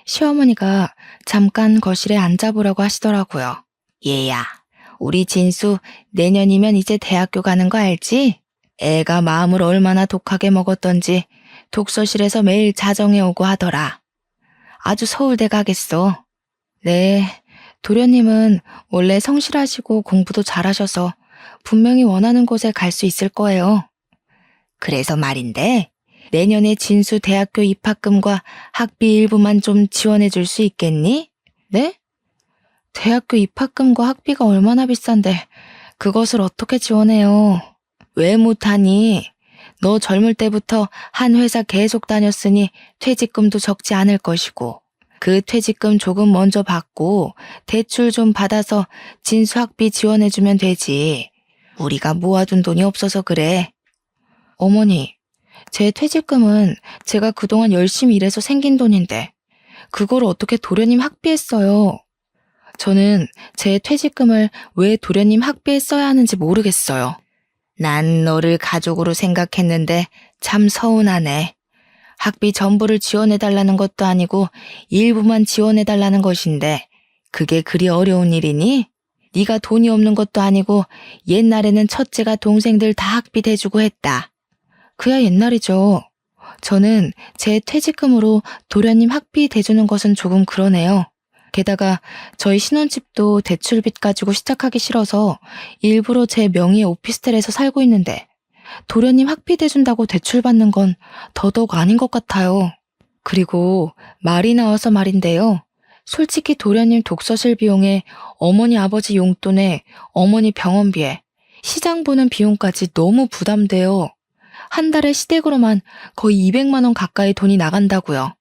시어머니가 잠깐 거실에 앉아보라고 하시더라고요. 얘야, 우리 진수 내년이면 이제 대학교 가는 거 알지? 애가 마음을 얼마나 독하게 먹었던지 독서실에서 매일 자정해 오고 하더라. 아주 서울대 가겠어. 네, 도련님은 원래 성실하시고 공부도 잘하셔서 분명히 원하는 곳에 갈 수 있을 거예요. 그래서 말인데 내년에 진수 대학교 입학금과 학비 일부만 좀 지원해 줄 수 있겠니? 네? 대학교 입학금과 학비가 얼마나 비싼데 그것을 어떻게 지원해요? 왜 못하니? 너 젊을 때부터 한 회사 계속 다녔으니 퇴직금도 적지 않을 것이고 그 퇴직금 조금 먼저 받고 대출 좀 받아서 진수 학비 지원해주면 되지. 우리가 모아둔 돈이 없어서 그래. 어머니, 제 퇴직금은 제가 그동안 열심히 일해서 생긴 돈인데 그걸 어떻게 도련님 학비에 써요? 저는 제 퇴직금을 왜 도련님 학비에 써야 하는지 모르겠어요. 난 너를 가족으로 생각했는데 참 서운하네. 학비 전부를 지원해달라는 것도 아니고 일부만 지원해달라는 것인데 그게 그리 어려운 일이니? 네가 돈이 없는 것도 아니고 옛날에는 첫째가 동생들 다 학비 대주고 했다. 그야 옛날이죠. 저는 제 퇴직금으로 도련님 학비 대주는 것은 조금 그러네요. 게다가 저희 신혼집도 대출빚 가지고 시작하기 싫어서 일부러 제 명의의 오피스텔에서 살고 있는데 도련님 학비 대준다고 대출받는 건 더더욱 아닌 것 같아요. 그리고 말이 나와서 말인데요. 솔직히 도련님 독서실 비용에 어머니 아버지 용돈에 어머니 병원비에 시장 보는 비용까지 너무 부담돼요. 한 달에 시댁으로만 거의 200만 원 가까이 돈이 나간다고요.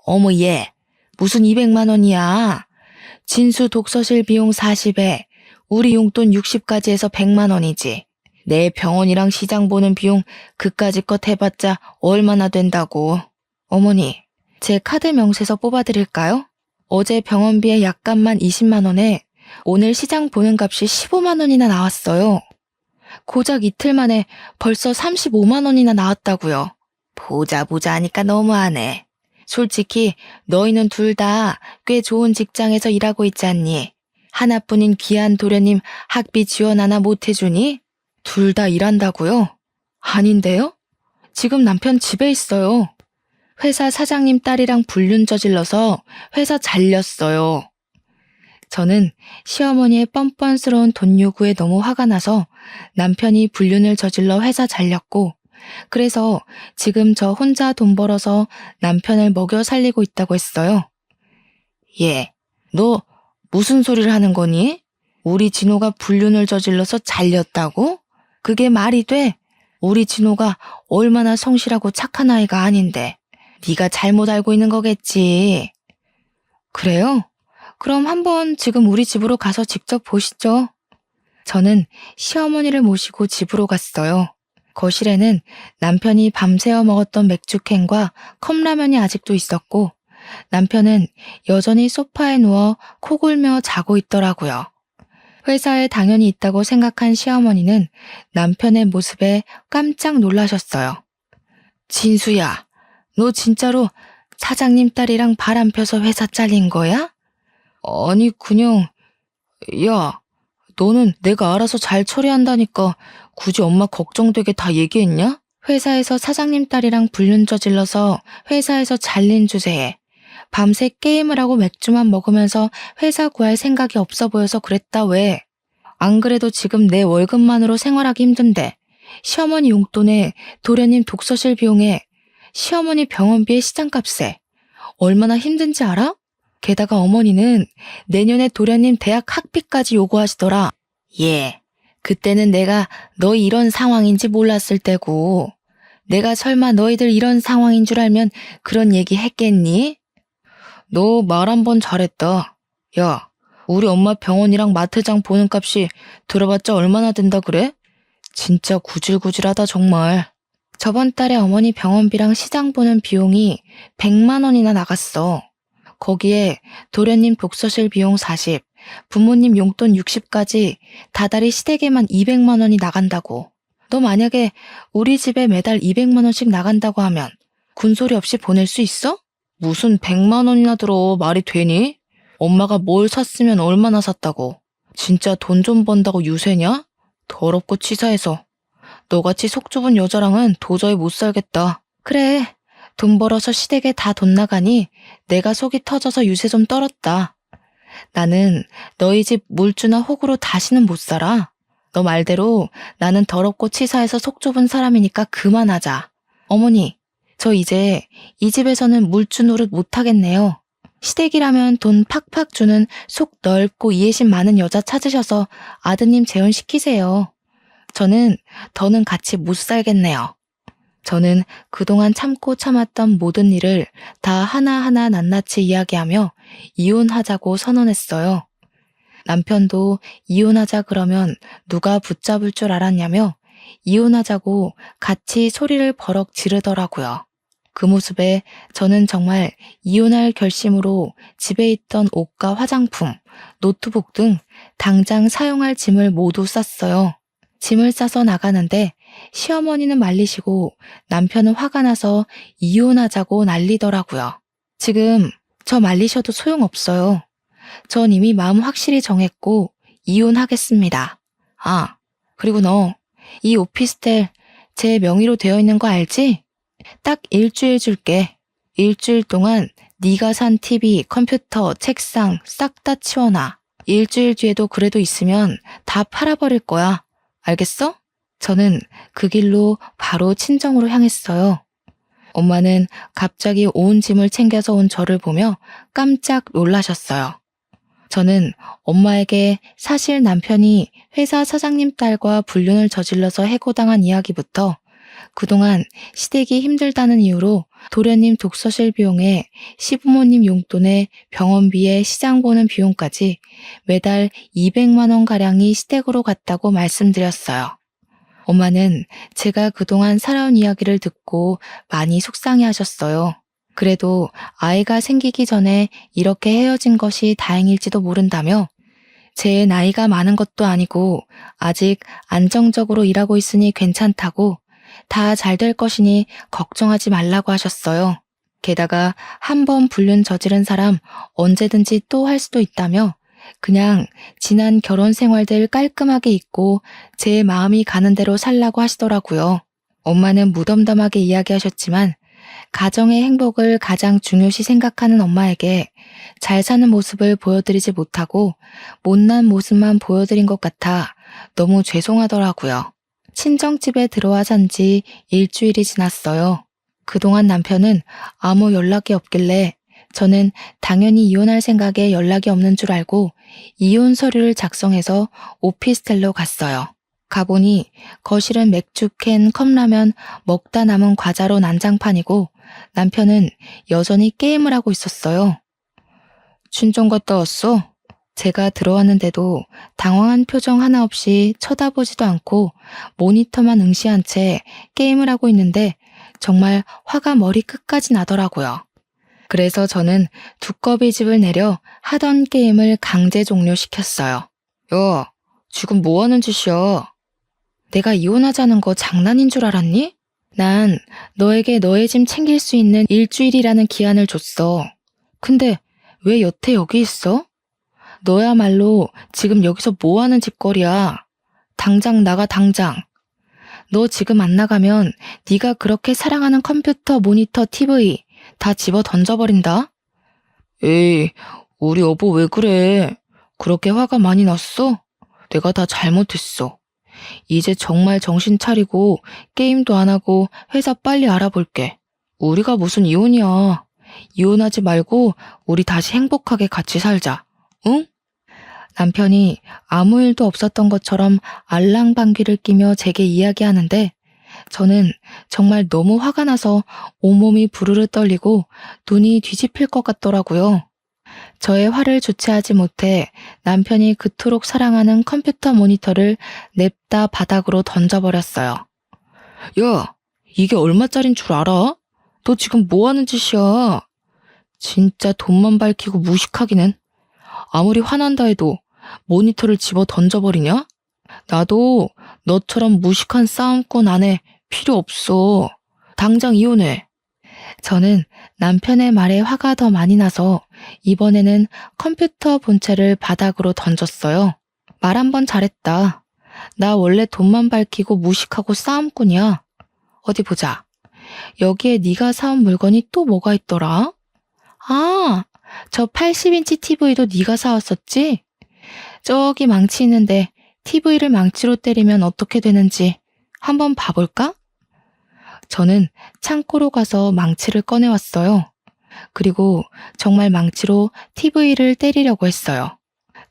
어머 얘, 무슨 200만 원이야. 진수 독서실 비용 40에 우리 용돈 60까지 해서 100만 원이지. 내 병원이랑 시장 보는 비용 그까짓 것 해봤자 얼마나 된다고. 어머니, 제 카드 명세서 뽑아드릴까요? 어제 병원비에 약값만 20만 원에 오늘 시장 보는 값이 15만 원이나 나왔어요. 고작 이틀 만에 벌써 35만 원이나 나왔다고요. 보자 하니까 너무하네. 솔직히 너희는 둘 다 꽤 좋은 직장에서 일하고 있잖니. 하나뿐인 귀한 도련님 학비 지원 하나 못 해주니? 둘 다 일한다고요? 아닌데요? 지금 남편 집에 있어요. 회사 사장님 딸이랑 불륜 저질러서 회사 잘렸어요. 저는 시어머니의 뻔뻔스러운 돈 요구에 너무 화가 나서 남편이 불륜을 저질러 회사 잘렸고 그래서 지금 저 혼자 돈 벌어서 남편을 먹여 살리고 있다고 했어요. 얘, 너 무슨 소리를 하는 거니? 우리 진호가 불륜을 저질러서 잘렸다고? 그게 말이 돼? 우리 진호가 얼마나 성실하고 착한 아이가 아닌데 네가 잘못 알고 있는 거겠지. 그래요? 그럼 한번 지금 우리 집으로 가서 직접 보시죠. 저는 시어머니를 모시고 집으로 갔어요. 거실에는 남편이 밤새워 먹었던 맥주캔과 컵라면이 아직도 있었고 남편은 여전히 소파에 누워 코 골며 자고 있더라고요. 회사에 당연히 있다고 생각한 시어머니는 남편의 모습에 깜짝 놀라셨어요. 진수야, 너 진짜로 사장님 딸이랑 바람 펴서 회사 잘린 거야? 아니, 그냥, 야, 너는 내가 알아서 잘 처리한다니까 굳이 엄마 걱정되게 다 얘기했냐? 회사에서 사장님 딸이랑 불륜 저질러서 회사에서 잘린 주제에 밤새 게임을 하고 맥주만 먹으면서 회사 구할 생각이 없어 보여서 그랬다 왜? 안 그래도 지금 내 월급만으로 생활하기 힘든데 시어머니 용돈에 도련님 독서실 비용에 시어머니 병원비에 시장값에 얼마나 힘든지 알아? 게다가 어머니는 내년에 도련님 대학 학비까지 요구하시더라. 예, 그때는 내가 너희 이런 상황인지 몰랐을 때고 내가 설마 너희들 이런 상황인 줄 알면 그런 얘기 했겠니? 너 말 한 번 잘했다. 야, 우리 엄마 병원이랑 마트장 보는 값이 들어봤자 얼마나 된다 그래? 진짜 구질구질하다 정말. 저번 달에 어머니 병원비랑 시장 보는 비용이 100만 원이나 나갔어. 거기에 도련님 독서실 비용 40, 부모님 용돈 60까지 다달이 시댁에만 200만 원이 나간다고. 너 만약에 우리 집에 매달 200만 원씩 나간다고 하면 군소리 없이 보낼 수 있어? 무슨 100만 원이나 들어 말이 되니? 엄마가 뭘 샀으면 얼마나 샀다고. 진짜 돈 좀 번다고 유세냐? 더럽고 치사해서. 너같이 속 좁은 여자랑은 도저히 못 살겠다. 그래, 돈 벌어서 시댁에 다 돈 나가니 내가 속이 터져서 유세 좀 떨었다. 나는 너희 집 물주나 호구로 다시는 못 살아. 너 말대로 나는 더럽고 치사해서 속 좁은 사람이니까 그만하자. 어머니, 저 이제 이 집에서는 물주 노릇 못하겠네요. 시댁이라면 돈 팍팍 주는 속 넓고 이해심 많은 여자 찾으셔서 아드님 재혼시키세요. 저는 더는 같이 못 살겠네요. 저는 그동안 참고 참았던 모든 일을 다 하나하나 낱낱이 이야기하며 이혼하자고 선언했어요. 남편도 이혼하자 그러면 누가 붙잡을 줄 알았냐며 이혼하자고 같이 소리를 버럭 지르더라고요. 그 모습에 저는 정말 이혼할 결심으로 집에 있던 옷과 화장품, 노트북 등 당장 사용할 짐을 모두 쌌어요. 짐을 싸서 나가는데 시어머니는 말리시고 남편은 화가 나서 이혼하자고 난리더라고요. 지금 저 말리셔도 소용없어요. 전 이미 마음 확실히 정했고 이혼하겠습니다. 아, 그리고 너 이 오피스텔 제 명의로 되어 있는 거 알지? 딱 일주일 줄게. 일주일 동안 네가 산 TV, 컴퓨터, 책상 싹 다 치워놔. 일주일 뒤에도 그래도 있으면 다 팔아버릴 거야. 알겠어? 저는 그 길로 바로 친정으로 향했어요. 엄마는 갑자기 온 짐을 챙겨서 온 저를 보며 깜짝 놀라셨어요. 저는 엄마에게 사실 남편이 회사 사장님 딸과 불륜을 저질러서 해고당한 이야기부터 그동안 시댁이 힘들다는 이유로 도련님 독서실 비용에 시부모님 용돈에 병원비에 시장 보는 비용까지 매달 200만 원가량이 시댁으로 갔다고 말씀드렸어요. 엄마는 제가 그동안 살아온 이야기를 듣고 많이 속상해 하셨어요. 그래도 아이가 생기기 전에 이렇게 헤어진 것이 다행일지도 모른다며 제 나이가 많은 것도 아니고 아직 안정적으로 일하고 있으니 괜찮다고 다 잘 될 것이니 걱정하지 말라고 하셨어요. 게다가 한 번 불륜 저지른 사람 언제든지 또 할 수도 있다며 그냥 지난 결혼 생활들 깔끔하게 잊고 제 마음이 가는 대로 살라고 하시더라고요. 엄마는 무덤덤하게 이야기하셨지만 가정의 행복을 가장 중요시 생각하는 엄마에게 잘 사는 모습을 보여드리지 못하고 못난 모습만 보여드린 것 같아 너무 죄송하더라고요. 친정집에 들어와 산 지 일주일이 지났어요. 그동안 남편은 아무 연락이 없길래 저는 당연히 이혼할 생각에 연락이 없는 줄 알고 이혼 서류를 작성해서 오피스텔로 갔어요. 가보니 거실은 맥주캔, 컵라면, 먹다 남은 과자로 난장판이고 남편은 여전히 게임을 하고 있었어요. 친정 갔다 왔어? 제가 들어왔는데도 당황한 표정 하나 없이 쳐다보지도 않고 모니터만 응시한 채 게임을 하고 있는데 정말 화가 머리 끝까지 나더라고요. 그래서 저는 두꺼비 집을 내려 하던 게임을 강제 종료시켰어요. 야, 지금 뭐 하는 짓이야? 내가 이혼하자는 거 장난인 줄 알았니? 난 너에게 너의 짐 챙길 수 있는 일주일이라는 기한을 줬어. 근데 왜 여태 여기 있어? 너야말로 지금 여기서 뭐 하는 짓거리야? 당장 나가, 당장. 너 지금 안 나가면 네가 그렇게 사랑하는 컴퓨터, 모니터, TV 다 집어 던져버린다. 에이, 우리 여보 왜 그래? 그렇게 화가 많이 났어? 내가 다 잘못했어. 이제 정말 정신 차리고 게임도 안 하고 회사 빨리 알아볼게. 우리가 무슨 이혼이야. 이혼하지 말고 우리 다시 행복하게 같이 살자. 응? 남편이 아무 일도 없었던 것처럼 알랑방귀를 끼며 제게 이야기하는데 저는 정말 너무 화가 나서 온몸이 부르르 떨리고 눈이 뒤집힐 것 같더라고요. 저의 화를 주체하지 못해 남편이 그토록 사랑하는 컴퓨터 모니터를 냅다 바닥으로 던져버렸어요. 야, 이게 얼마짜린 줄 알아? 너 지금 뭐 하는 짓이야? 진짜 돈만 밝히고 무식하기는. 아무리 화난다 해도 모니터를 집어 던져버리냐? 나도 너처럼 무식한 싸움꾼 아내 필요 없어. 당장 이혼해. 저는 남편의 말에 화가 더 많이 나서 이번에는 컴퓨터 본체를 바닥으로 던졌어요. 말 한 번 잘했다. 나 원래 돈만 밝히고 무식하고 싸움꾼이야. 어디 보자. 여기에 네가 사온 물건이 또 뭐가 있더라? 아, 저 80인치 TV도 네가 사왔었지? 저기 망치 있는데 TV를 망치로 때리면 어떻게 되는지 한번 봐볼까? 저는 창고로 가서 망치를 꺼내왔어요. 그리고 정말 망치로 TV를 때리려고 했어요.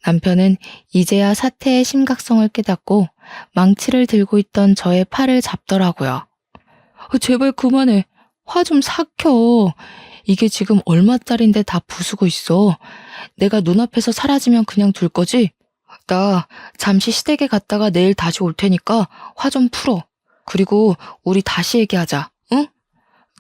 남편은 이제야 사태의 심각성을 깨닫고 망치를 들고 있던 저의 팔을 잡더라고요. 제발 그만해. 화 좀 삭혀. 이게 지금 얼마짜린데 다 부수고 있어. 내가 눈앞에서 사라지면 그냥 둘 거지? 나 잠시 시댁에 갔다가 내일 다시 올 테니까 화 좀 풀어. 그리고 우리 다시 얘기하자, 응?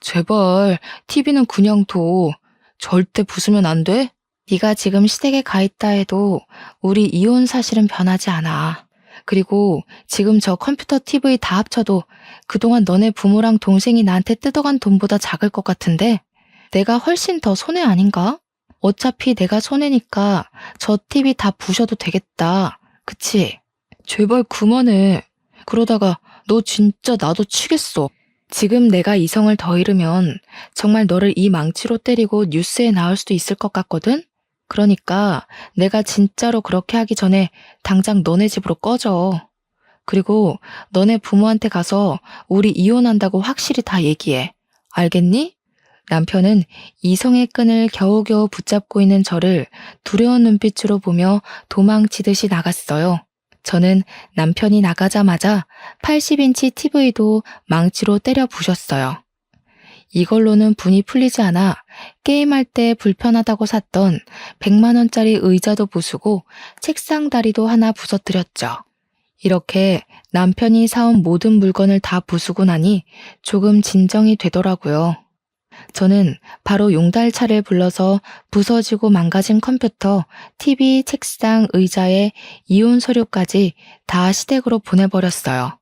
제발 TV는 그냥 둬. 절대 부수면 안 돼? 네가 지금 시댁에 가 있다 해도 우리 이혼 사실은 변하지 않아. 그리고 지금 저 컴퓨터 TV 다 합쳐도 그동안 너네 부모랑 동생이 나한테 뜯어간 돈보다 작을 것 같은데 내가 훨씬 더 손해 아닌가? 어차피 내가 손해니까 저 TV 다 부셔도 되겠다. 그치? 제발 그만해. 그러다가 너 진짜 나도 치겠어. 지금 내가 이성을 더 잃으면 정말 너를 이 망치로 때리고 뉴스에 나올 수도 있을 것 같거든? 그러니까 내가 진짜로 그렇게 하기 전에 당장 너네 집으로 꺼져. 그리고 너네 부모한테 가서 우리 이혼한다고 확실히 다 얘기해. 알겠니? 남편은 이성의 끈을 겨우겨우 붙잡고 있는 저를 두려운 눈빛으로 보며 도망치듯이 나갔어요. 저는 남편이 나가자마자 80인치 TV도 망치로 때려 부셨어요. 이걸로는 분이 풀리지 않아 게임할 때 불편하다고 샀던 100만 원짜리 의자도 부수고 책상 다리도 하나 부서뜨렸죠. 이렇게 남편이 사온 모든 물건을 다 부수고 나니 조금 진정이 되더라고요. 저는 바로 용달차를 불러서 부서지고 망가진 컴퓨터, TV, 책상, 의자에 이혼 서류까지 다 시댁으로 보내버렸어요.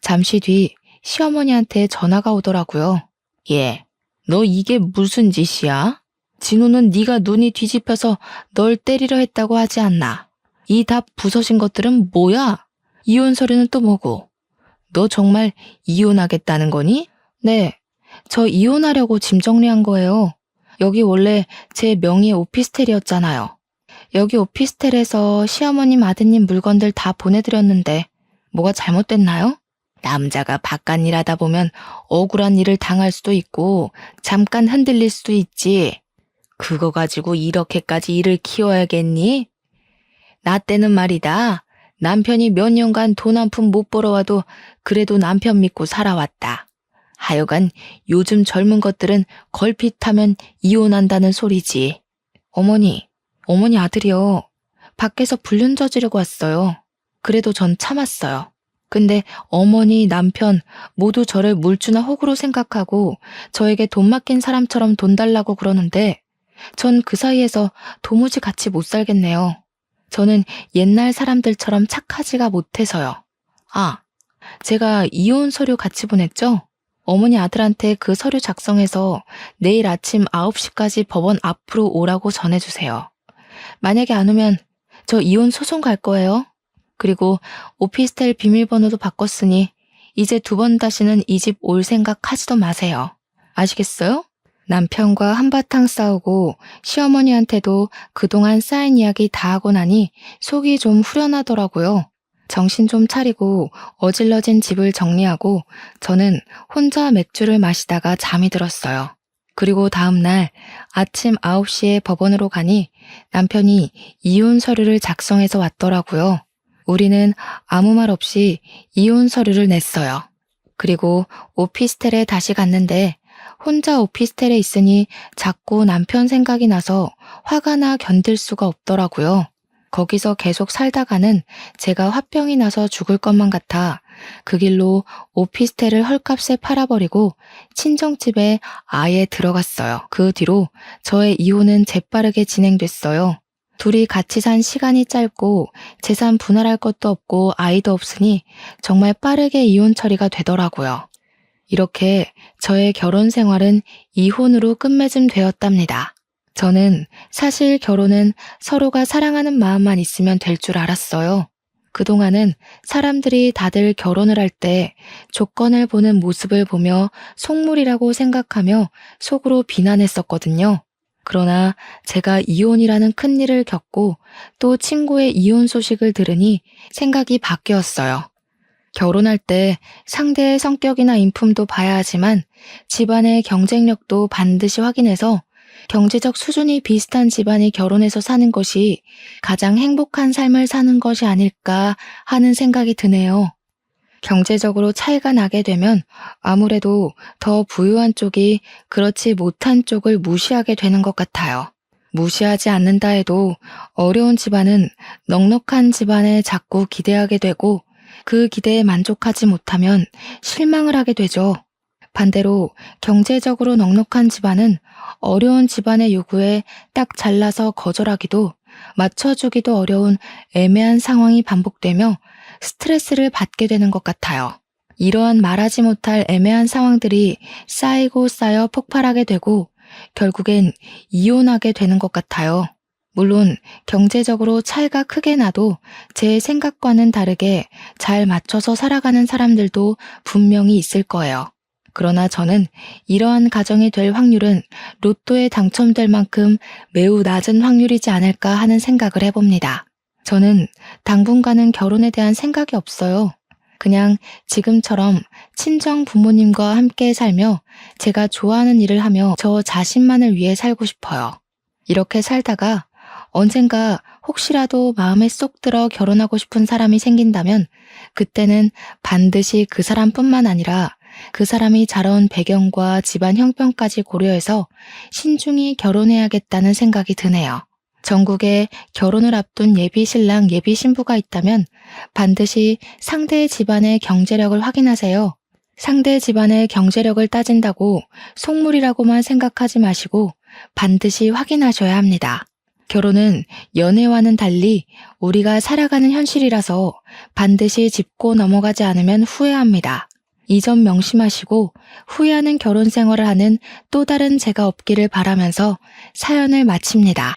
잠시 뒤 시어머니한테 전화가 오더라고요. 예, 너 이게 무슨 짓이야? 진우는 네가 눈이 뒤집혀서 널 때리려 했다고 하지 않나? 이 다 부서진 것들은 뭐야? 이혼 서류는 또 뭐고? 너 정말 이혼하겠다는 거니? 네. 저 이혼하려고 짐 정리한 거예요. 여기 원래 제 명의의 오피스텔이었잖아요. 여기 오피스텔에서 시어머님 아드님 물건들 다 보내드렸는데 뭐가 잘못됐나요? 남자가 바깥 일하다 보면 억울한 일을 당할 수도 있고 잠깐 흔들릴 수도 있지. 그거 가지고 이렇게까지 일을 키워야겠니? 나 때는 말이다. 남편이 몇 년간 돈 한 푼 못 벌어와도 그래도 남편 믿고 살아왔다. 하여간 요즘 젊은 것들은 걸핏하면 이혼한다는 소리지. 어머니 아들이요. 밖에서 불륜 저지르고 왔어요. 그래도 전 참았어요. 근데 어머니, 남편 모두 저를 물주나 호구로 생각하고 저에게 돈 맡긴 사람처럼 돈 달라고 그러는데 전 그 사이에서 도무지 같이 못 살겠네요. 저는 옛날 사람들처럼 착하지가 못해서요. 아, 제가 이혼 서류 같이 보냈죠? 어머니 아들한테 그 서류 작성해서 내일 아침 9시까지 법원 앞으로 오라고 전해주세요. 만약에 안 오면 저 이혼 소송 갈 거예요. 그리고 오피스텔 비밀번호도 바꿨으니 이제 두 번 다시는 이 집 올 생각 하지도 마세요. 아시겠어요? 남편과 한바탕 싸우고 시어머니한테도 그동안 쌓인 이야기 다 하고 나니 속이 좀 후련하더라고요. 정신 좀 차리고 어질러진 집을 정리하고 저는 혼자 맥주를 마시다가 잠이 들었어요. 그리고 다음날 아침 9시에 법원으로 가니 남편이 이혼 서류를 작성해서 왔더라고요. 우리는 아무 말 없이 이혼 서류를 냈어요. 그리고 오피스텔에 다시 갔는데 혼자 오피스텔에 있으니 자꾸 남편 생각이 나서 화가 나 견딜 수가 없더라고요. 거기서 계속 살다가는 제가 화병이 나서 죽을 것만 같아 그 길로 오피스텔을 헐값에 팔아버리고 친정집에 아예 들어갔어요. 그 뒤로 저의 이혼은 재빠르게 진행됐어요. 둘이 같이 산 시간이 짧고 재산 분할할 것도 없고 아이도 없으니 정말 빠르게 이혼 처리가 되더라고요. 이렇게 저의 결혼 생활은 이혼으로 끝맺음 되었답니다. 저는 사실 결혼은 서로가 사랑하는 마음만 있으면 될 줄 알았어요. 그동안은 사람들이 다들 결혼을 할 때 조건을 보는 모습을 보며 속물이라고 생각하며 속으로 비난했었거든요. 그러나 제가 이혼이라는 큰일을 겪고 또 친구의 이혼 소식을 들으니 생각이 바뀌었어요. 결혼할 때 상대의 성격이나 인품도 봐야 하지만 집안의 경쟁력도 반드시 확인해서 경제적 수준이 비슷한 집안이 결혼해서 사는 것이 가장 행복한 삶을 사는 것이 아닐까 하는 생각이 드네요. 경제적으로 차이가 나게 되면 아무래도 더 부유한 쪽이 그렇지 못한 쪽을 무시하게 되는 것 같아요. 무시하지 않는다 해도 어려운 집안은 넉넉한 집안에 자꾸 기대하게 되고 그 기대에 만족하지 못하면 실망을 하게 되죠. 반대로 경제적으로 넉넉한 집안은 어려운 집안의 요구에 딱 잘라서 거절하기도 맞춰주기도 어려운 애매한 상황이 반복되며 스트레스를 받게 되는 것 같아요. 이러한 말하지 못할 애매한 상황들이 쌓이고 쌓여 폭발하게 되고 결국엔 이혼하게 되는 것 같아요. 물론 경제적으로 차이가 크게 나도 제 생각과는 다르게 잘 맞춰서 살아가는 사람들도 분명히 있을 거예요. 그러나 저는 이러한 가정이 될 확률은 로또에 당첨될 만큼 매우 낮은 확률이지 않을까 하는 생각을 해봅니다. 저는 당분간은 결혼에 대한 생각이 없어요. 그냥 지금처럼 친정 부모님과 함께 살며 제가 좋아하는 일을 하며 저 자신만을 위해 살고 싶어요. 이렇게 살다가 언젠가 혹시라도 마음에 쏙 들어 결혼하고 싶은 사람이 생긴다면 그때는 반드시 그 사람뿐만 아니라 그 사람이 자라온 배경과 집안 형편까지 고려해서 신중히 결혼해야겠다는 생각이 드네요. 전국에 결혼을 앞둔 예비 신랑, 예비 신부가 있다면 반드시 상대의 집안의 경제력을 확인하세요. 상대 집안의 경제력을 따진다고 속물이라고만 생각하지 마시고 반드시 확인하셔야 합니다. 결혼은 연애와는 달리 우리가 살아가는 현실이라서 반드시 짚고 넘어가지 않으면 후회합니다. 이 점 명심하시고 후회하는 결혼 생활을 하는 또 다른 제가 없기를 바라면서 사연을 마칩니다.